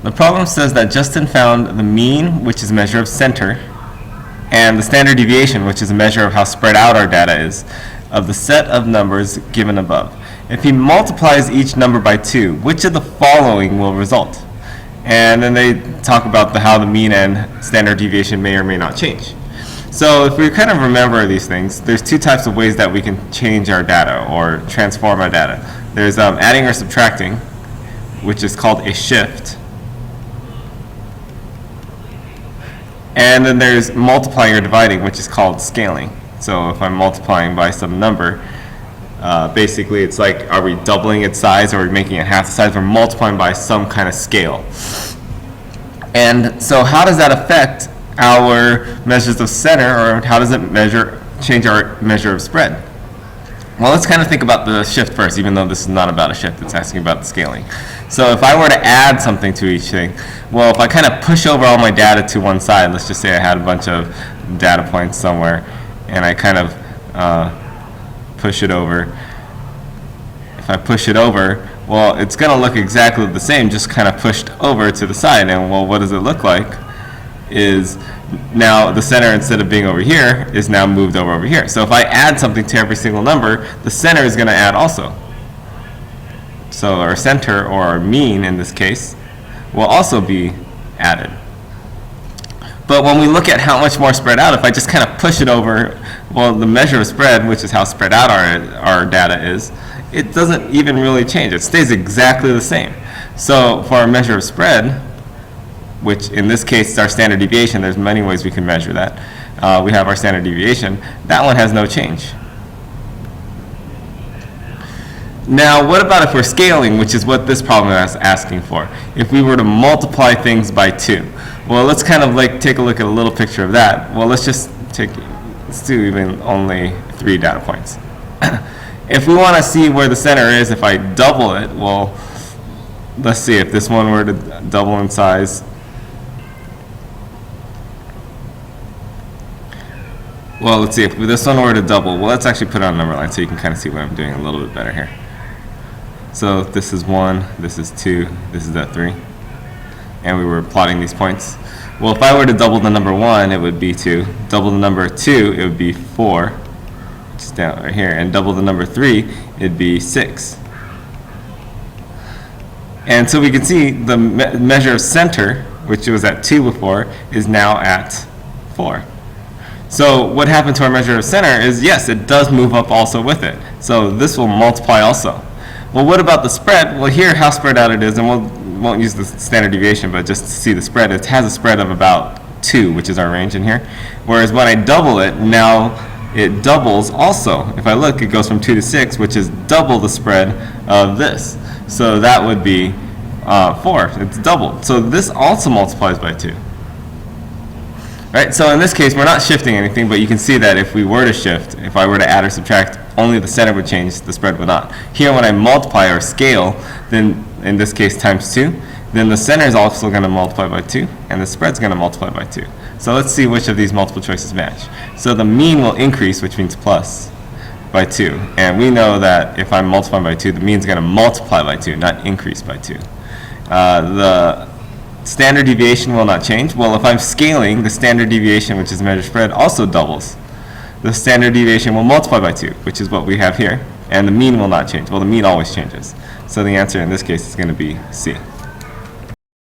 The problem says that Justin found the mean, which is a measure of center, and the standard deviation, which is a measure of how spread out our data is, of the set of numbers given above. If he multiplies each number by 2, which of the following will result? And then they talk about how the mean and standard deviation may or may not change. So if we kind of remember these things, there's two types of ways that we can change our data or transform our data. There's adding or subtracting, which is called a shift. And then there's multiplying or dividing, which is called scaling. So if I'm multiplying by some number, basically it's like, are we doubling its size or are we making it half the size? We're multiplying by some kind of scale. And so how does that affect our measures of center, or how does it change our measure of spread? Well, let's kind of think about the shift first, even though this is not about a shift, it's asking about the scaling. So if I were to add something to each thing, well, if I kind of push over all my data to one side, let's just say I had a bunch of data points somewhere, and I kind of push it over. If I push it over, well, it's going to look exactly the same, just kind of pushed over to the side. And well, what does it look like? Is now the center, instead of being over here, is now moved over here. So if I add something to every single number, the center is going to add also. So our center, or our mean in this case, will also be added. But when we look at how much more spread out, if I just kind of push it over, well, the measure of spread, which is how spread out our data is, it doesn't even really change. It stays exactly the same. So for our measure of spread, which in this case is our standard deviation, there's many ways we can measure that. We have our standard deviation. That one has no change. Now, what about if we're scaling, which is what this problem is asking for? If we were to multiply things by 2. Well, let's kind of like take a look at a little picture of that. Well, let's do even only 3 data points. If we want to see where the center is, if I double it, well, let's see if this one were to double in size. Well, let's see if this one were to double. Well, let's actually put it on a number line so you can kind of see what I'm doing a little bit better here. So this is 1, this is 2, this is that 3. And we were plotting these points. Well, if I were to double the number 1, it would be 2. Double the number 2, it would be 4, which is down right here. And double the number 3, it'd be 6. And so we can see the measure of center, which was at 2 before, is now at 4. So what happened to our measure of center is, yes, it does move up also with it. So this will multiply also. Well, what about the spread? Well, here how spread out it is, and we won't use the standard deviation, but just to see the spread, it has a spread of about 2, which is our range in here. Whereas when I double it, now it doubles also. If I look, it goes from 2 to 6, which is double the spread of this. So that would be 4. It's doubled. So this also multiplies by 2. Right, so in this case, we're not shifting anything, but you can see that if we were to shift, if I were to add or subtract, only the center would change, the spread would not. Here, when I multiply or scale, then in this case times 2, then the center is also going to multiply by 2, and the spread's going to multiply by 2. So let's see which of these multiple choices match. So the mean will increase, which means plus, by 2. And we know that if I'm multiplying by 2, the mean's going to multiply by 2, not increase by 2. The standard deviation will not change. Well, if I'm scaling, the standard deviation, which is measured spread, also doubles. The standard deviation will multiply by 2, which is what we have here, and the mean will not change. Well, the mean always changes. So the answer in this case is going to be C.